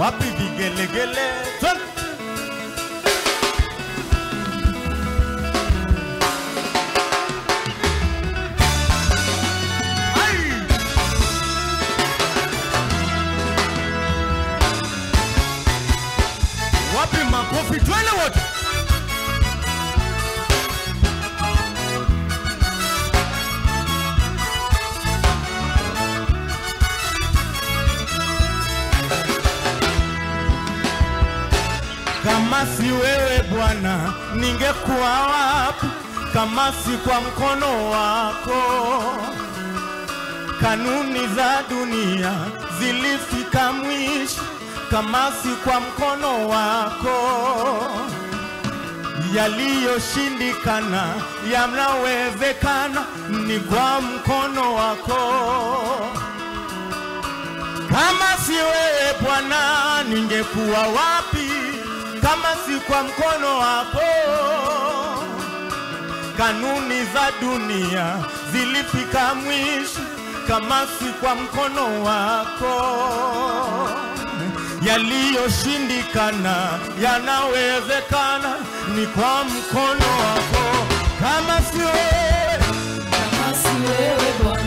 wapi vigelegele? Wapi makofi twende wote? Kama si wewe Bwana ningekuwa wapi? Kama si kwa mkono wako. Kanuni za dunia zilifika mwisho. Kama si kwa mkono wako. Yaliyoshindikana yanawezekana ni kwa mkono wako. Kama si wewe Bwana ningekuwa wapi? Kama si kwa mkono wako. Kanuni za dunia zilifika mwisho. Kama si kwa mkono wako. Yaliyoshindikana yanawezekana ni kwa mkono wako. Kama si wewe Bwana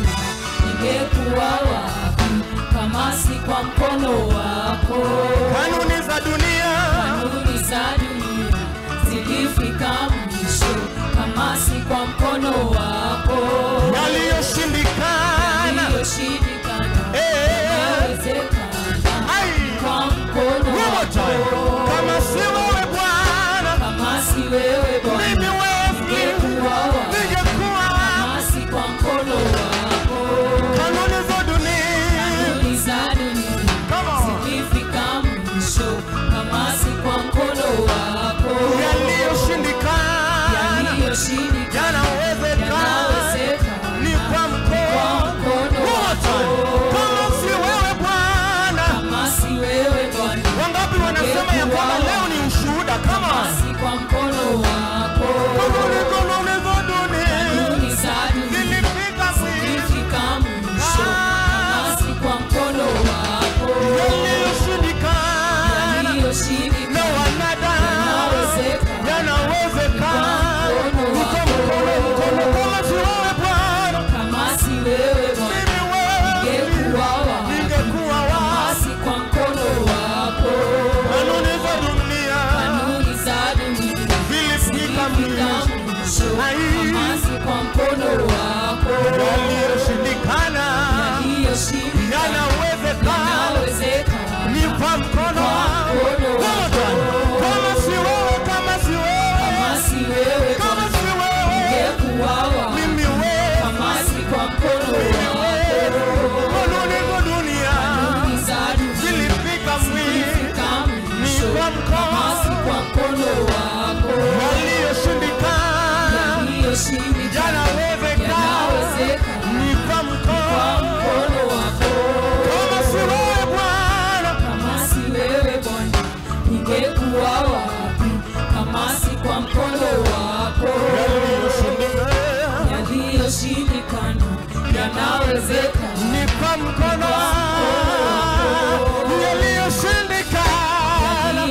ningekuwa wapi? Kama si kwa mkono wako. Kanuni za dunia zilifika mwisho. Kama si kwa mkono wako. Yaliyoshindikana yanawezekana kwa mkono wako. Kama si wewe Bwana ningekuwa wapi? Kama si kwa mkono wako. Kanuni za dunia zilifika mwisho. Kama si kwa mkono wako. yaliyoshindikana yanawezekana ni kwa mkono wako. Kama si wewe Bwana. Wangapi wanasema ya kwamba leo ni ushuhuda? Kama si kwa mkono wako. Kanuni za dunia zilifika mwisho. Kama si kwa mkono wako. yaliyoshindikana na wanadamu yanawezekana ni kwa mkono. Kama si wewe Bwana. Kama si wewe Bwana ningekuwa wapi? Kama si kwa mkono wako. Kanuni za dunia zilifika mwisho. Kama si kwa mkono wako. yaliyoshindikana yanawezekana ni kwa mkono wako. Kama si wewe ningekuwa wapi? mimi wewe. Kama si kwa mkono wako. Kanuni za dunia zilifika mwisho. Ni kwa Kama si kwa mkono wako. yaliyoshindikana yanawezekana ni kwa mkono wako. Kama si wewe Bwana. Kama si wewe Bwana ningekuwa wapi? Kama si kwa mkono wako. Yaliyoshindikana yanawezekana ni kwa mkono wako. Yaliyoshindikana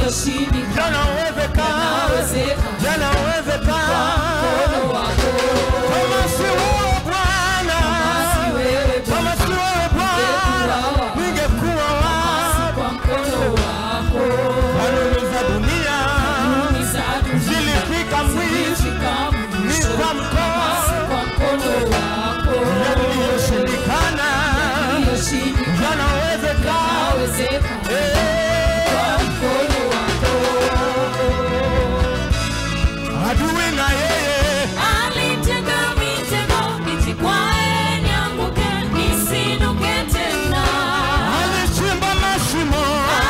yanawezekana mkono wako. Kama si wewe Bwana. Kama si wewe Bwana ningekuwa wapi? Kwa mkono wako. Kanuni za dunia zilifika mwisho. Ni kwa mkono wako. yaliyoshindikana yanawezekana kwa mkono wako. Adui na yeye alitega mitego nitikwae nianguke nisinuke tena.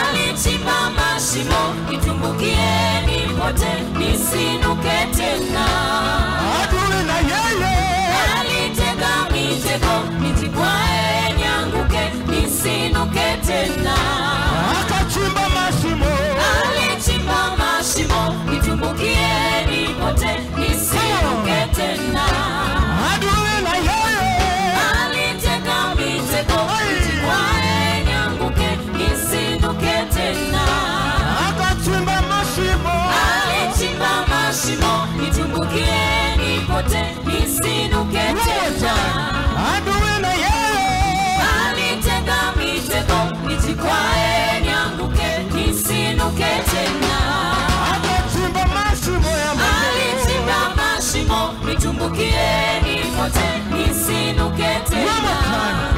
Alichimba mashimo nitumbukie nipote nisinuke tena. adui na yeye Alitega mitego nitikwae nianguke nisinuke tena. akachimba mashimo nitumbukie nipote nisinuke tena. adui na yeye Alitega mitego nitikwae nianguke nisinuke tena. mashimo, nitumbukie nipote, nisinuke tena. Adui na yeye alitega mitego, nijikwae nianguke, nisinuke tena. alichimba mashimo ya moto, nitumbukie nipote, nisinuke tena.